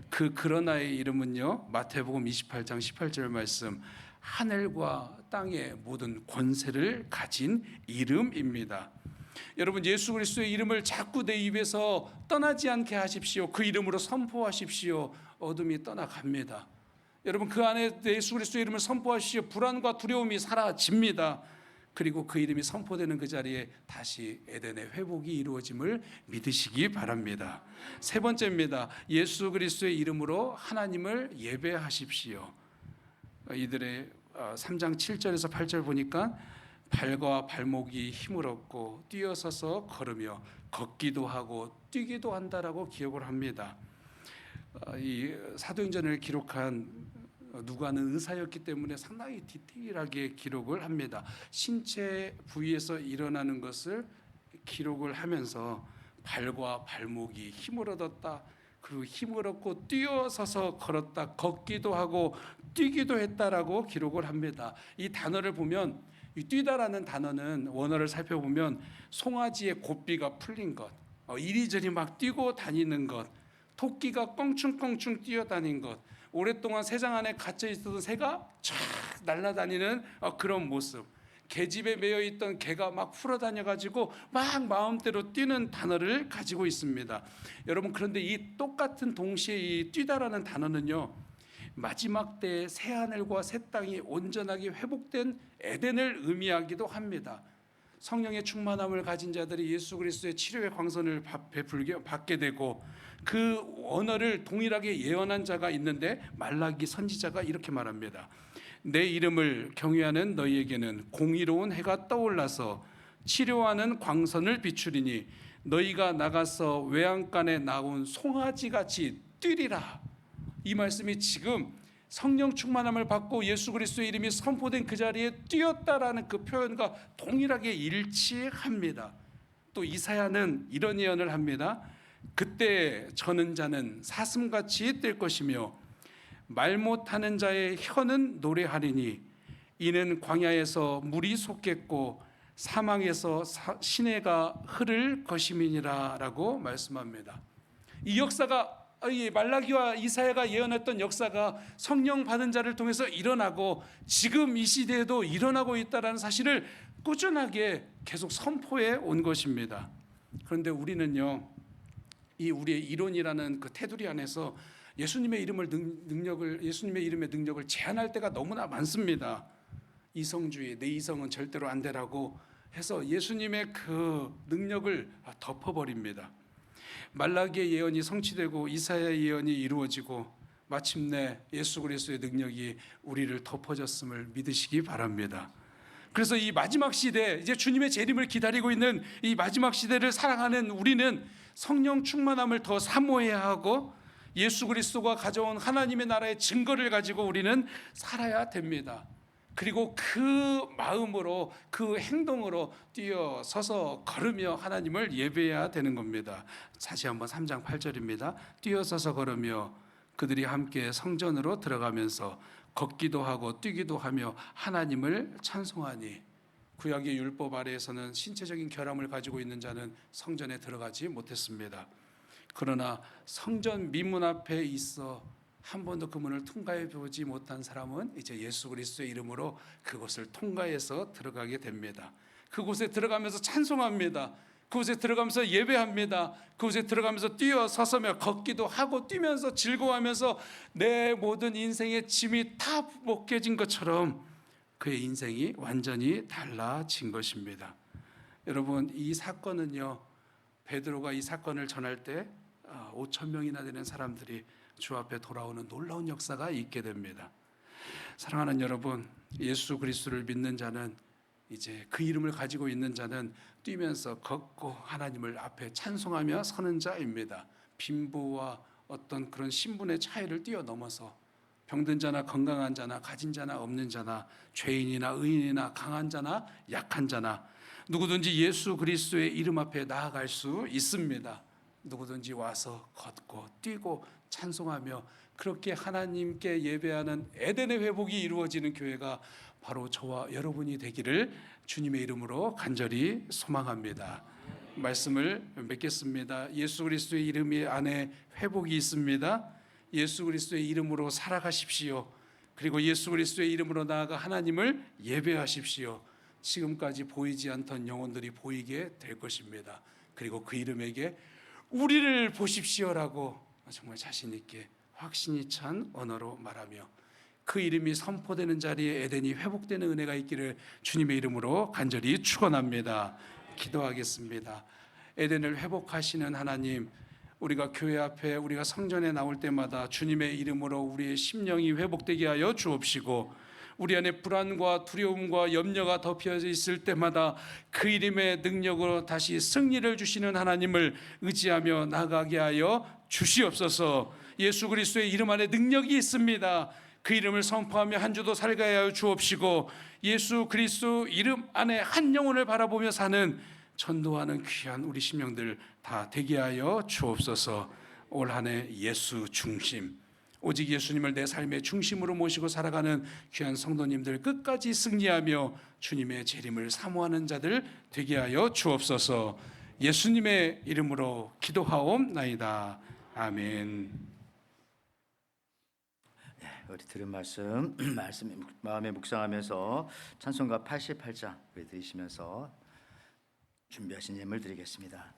그 그러나의 이름은요, 마태복음 28장 18절 말씀, 하늘과 땅의 모든 권세를 가진 이름입니다. 여러분, 예수 그리스도의 이름을 자꾸 내 입에서 떠나지 않게 하십시오. 그 이름으로 선포하십시오. 어둠이 떠나갑니다. 여러분, 그 안에 예수 그리스도의 이름을 선포하십시오. 불안과 두려움이 사라집니다. 그리고 그 이름이 선포되는 그 자리에 다시 에덴의 회복이 이루어짐을 믿으시기 바랍니다. 세 번째입니다. 예수 그리스도의 이름으로 하나님을 예배하십시오. 이들의 3장 7절에서 8절 보니까 발과 발목이 힘을 얻고 뛰어서서 걸으며 걷기도 하고 뛰기도 한다라고 기억을 합니다. 이 사도행전을 기록한 누가는 의사였기 때문에 상당히 디테일하게 기록을 합니다. 신체 부위에서 일어나는 것을 기록을 하면서 발과 발목이 힘을 얻었다. 그리고 힘을 얻고 뛰어서서 걸었다. 걷기도 하고 뛰기도 했다라고 기록을 합니다. 이 단어를 보면 이 뛰다라는 단어는 원어를 살펴보면 송아지의 고삐가 풀린 것, 이리저리 막 뛰고 다니는 것, 토끼가 껑충껑충 뛰어다닌 것, 오랫동안 새장 안에 갇혀 있었던 새가 쫙 날아다니는 그런 모습, 계집에 매여 있던 개가 막 풀어다녀가지고 막 마음대로 뛰는 단어를 가지고 있습니다. 여러분, 그런데 이 똑같은 동시에 이 뛰다라는 단어는요, 마지막 때의 새 하늘과 새 땅이 온전하게 회복된 에덴을 의미하기도 합니다. 성령의 충만함을 가진 자들이 예수 그리스도의 치료의 광선을 받게 되고, 그 언어를 동일하게 예언한 자가 있는데 말라기 선지자가 이렇게 말합니다. 내 이름을 경외하는 너희에게는 공의로운 해가 떠올라서 치료하는 광선을 비추리니 너희가 나가서 외양간에 나온 송아지같이 뛰리라. 이 말씀이 지금 성령 충만함을 받고 예수 그리스도의 이름이 선포된 그 자리에 뛰었다라는 그 표현과 동일하게 일치합니다. 또 이사야는 이런 예언을 합니다. 그때 저는 자는 사슴같이 뛸 것이며 말 못하는 자의 혀는 노래하리니 이는 광야에서 물이 솟겠고 사망에서 시내가 흐를 것임이니라 라고 말씀합니다. 이 역사가 말라기와 이사야가 예언했던 역사가 성령 받은 자를 통해서 일어나고 지금 이 시대에도 일어나고 있다는 사실을 꾸준하게 계속 선포해 온 것입니다. 그런데 우리는요, 이 우리의 이론이라는 그 테두리 안에서 예수님의 이름의 능력을 제한할 때가 너무나 많습니다. 이성주의, 내 이성은 절대로 안 되라고 해서 예수님의 그 능력을 덮어버립니다. 말라기의 예언이 성취되고 이사야의 예언이 이루어지고 마침내 예수 그리스도의 능력이 우리를 덮어졌음을 믿으시기 바랍니다. 그래서 이 마지막 시대, 이제 주님의 재림을 기다리고 있는 이 마지막 시대를 살아가는 우리는 성령 충만함을 더 사모해야 하고 예수 그리스도가 가져온 하나님의 나라의 증거를 가지고 우리는 살아야 됩니다. 그리고 그 마음으로, 그 행동으로 뛰어서서 걸으며 하나님을 예배해야 되는 겁니다. 다시 한번 3장 8절입니다. 뛰어서서 걸으며 그들이 함께 성전으로 들어가면서 걷기도 하고 뛰기도 하며 하나님을 찬송하니. 구약의 율법 아래에서는 신체적인 결함을 가지고 있는 자는 성전에 들어가지 못했습니다. 그러나 성전 미문 앞에 있어 한 번도 그 문을 통과해 보지 못한 사람은 이제 예수 그리스도의 이름으로 그곳을 통과해서 들어가게 됩니다. 그곳에 들어가면서 찬송합니다. 그곳에 들어가면서 예배합니다. 그곳에 들어가면서 뛰어서서며 걷기도 하고 뛰면서 즐거워하면서 내 모든 인생의 짐이 다 벗겨진 것처럼 그의 인생이 완전히 달라진 것입니다. 여러분, 이 사건은요, 베드로가 이 사건을 전할 때 5천 명이나 되는 사람들이 주 앞에 돌아오는 놀라운 역사가 있게 됩니다. 사랑하는 여러분, 예수 그리스도를 믿는 자는, 이제 그 이름을 가지고 있는 자는 뛰면서 걷고 하나님을 앞에 찬송하며 서는 자입니다. 빈부와 어떤 그런 신분의 차이를 뛰어넘어서 병든 자나 건강한 자나 가진 자나 없는 자나 죄인이나 의인이나 강한 자나 약한 자나 누구든지 예수 그리스도의 이름 앞에 나아갈 수 있습니다. 누구든지 와서 걷고 뛰고 찬송하며 그렇게 하나님께 예배하는 에덴의 회복이 이루어지는 교회가 바로 저와 여러분이 되기를 주님의 이름으로 간절히 소망합니다. 말씀을 맺겠습니다. 예수 그리스도의 이름 안에 회복이 있습니다. 예수 그리스도의 이름으로 살아가십시오. 그리고 예수 그리스도의 이름으로 나아가 하나님을 예배하십시오. 지금까지 보이지 않던 영혼들이 보이게 될 것입니다. 그리고 그 이름에게 우리를 보십시오라고 정말 자신 있게 확신이 찬 언어로 말하며 그 이름이 선포되는 자리에 에덴이 회복되는 은혜가 있기를 주님의 이름으로 간절히 축원합니다. 기도하겠습니다. 에덴을 회복하시는 하나님, 우리가 교회 앞에 우리가 성전에 나올 때마다 주님의 이름으로 우리의 심령이 회복되게 하여 주옵시고, 우리 안에 불안과 두려움과 염려가 덮여 있을 때마다 그 이름의 능력으로 다시 승리를 주시는 하나님을 의지하며 나가게 하여 주시옵소서. 예수 그리스도의 이름 안에 능력이 있습니다. 그 이름을 선포하며 한 주도 살게 하여 주옵시고, 예수 그리스도 이름 안에 한 영혼을 바라보며 사는 전도하는 귀한 우리 심령들 다 되게 하여 주옵소서. 올 한 해 예수 중심, 오직 예수님을 내 삶의 중심으로 모시고 살아가는 귀한 성도님들 끝까지 승리하며 주님의 재림을 사모하는 자들 되게 하여 주옵소서. 예수님의 이름으로 기도하옵나이다. 아멘. 우리 들은 말씀 마음에 묵상하면서 찬송가 88장 우리 들으시면서 준비하신 예물 드리겠습니다.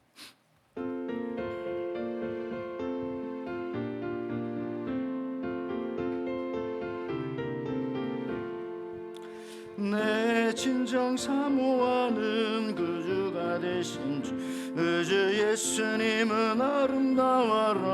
내 진정 사모하는 구주가 되신 주 예수님은 아름다워라.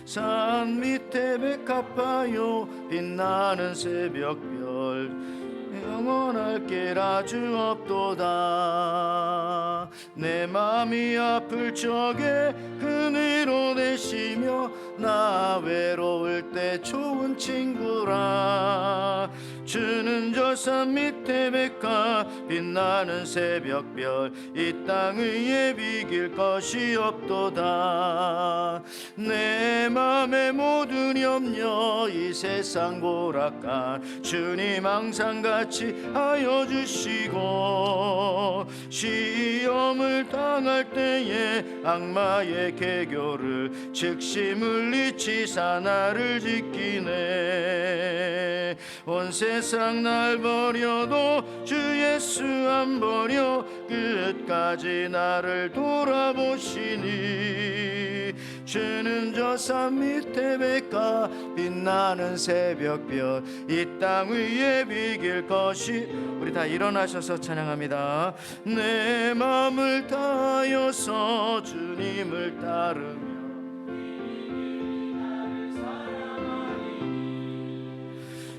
산 밑에 백합하여 빛나는 새벽별 영원할 게라 주 없도다. 내 맘이 아플 적에 그네로 되시며 나 외로울 때 좋은 친구라. 주는 저 산 밑에 백합 빛나는 새벽별 이 땅 위에 비길 것이 없도다. 내 맘의 모든 염려 이 세상 고락한 주님 항상 같이 하여 주시고, 시험을 당할 때에 악마의 계교를 즉시 물리치사 나를 지키네. 온 세상 날 버려도 주 예수 안 버려 끝까지 나를 돌아보시니. 주는 저 산 밑에 백합 빛나는 새벽별 이 땅 위에 비길 것이. 우리 다 일어나셔서 찬양합니다. 내 마음을 다하여서 주님을 따르며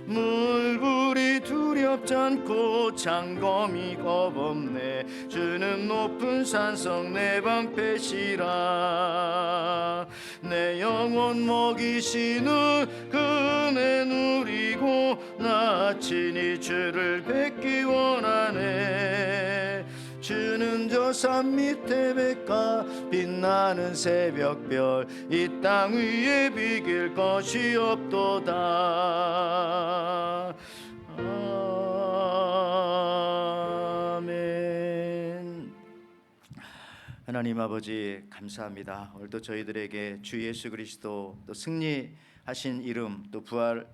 물불이 두렵지 않고 장검이 겁없네. 주는 높은 산성 내 방패시라. 내 영혼 먹이시는 그네 누리고 나 친히 주를 뵙기 원하네. 주는 저 산 밑에 백합 빛나는 새벽별 이 땅 위에 비길 것이 없도다. 아멘. 하나님 아버지 감사합니다. 오늘도 저희들에게 주 예수 그리스도 또 승리하신 이름 또 부활을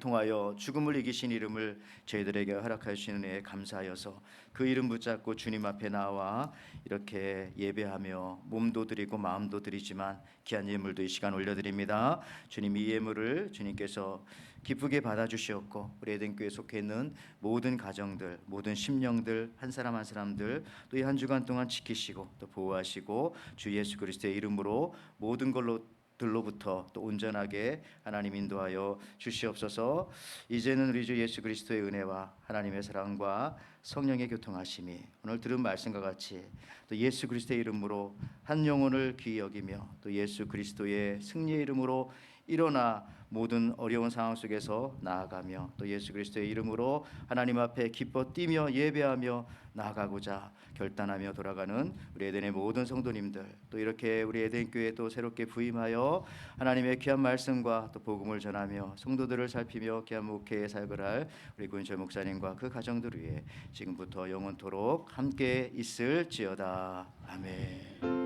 통하여 죽음을 이기신 이름을 저희들에게 허락하여 주시는 은혜에 감사하여서 그 이름 붙잡고 주님 앞에 나와 이렇게 예배하며 몸도 드리고 마음도 드리지만 귀한 예물도 이 시간 올려드립니다. 주님 이 예물을 주님께서 기쁘게 받아주시옵고 우리 에덴교회에 속해 있는 모든 가정들 모든 심령들 한 사람 한 사람들 또 이 한 주간 동안 지키시고 또 보호하시고 주 예수 그리스도의 이름으로 모든 걸로 들로부터 또 온전하게 하나님 인도하여 주시옵소서. 이제는 우리 주 예수 그리스도의 은혜와 하나님의 사랑과 성령의 교통하심이 오늘 들은 말씀과 같이 또 예수 그리스도의 이름으로 한 영혼을 귀히 여기며 또 예수 그리스도의 승리의 이름으로 일어나 모든 어려운 상황 속에서 나아가며 또 예수 그리스도의 이름으로 하나님 앞에 기뻐 뛰며 예배하며 나아가고자 결단하며 돌아가는 우리 에덴의 모든 성도님들 또 이렇게 우리 에덴교회에 또 새롭게 부임하여 하나님의 귀한 말씀과 또 복음을 전하며 성도들을 살피며 귀한 목회의 사역을 할 우리 구인철 목사님과 그 가정들 위해 지금부터 영원토록 함께 있을지어다. 아멘.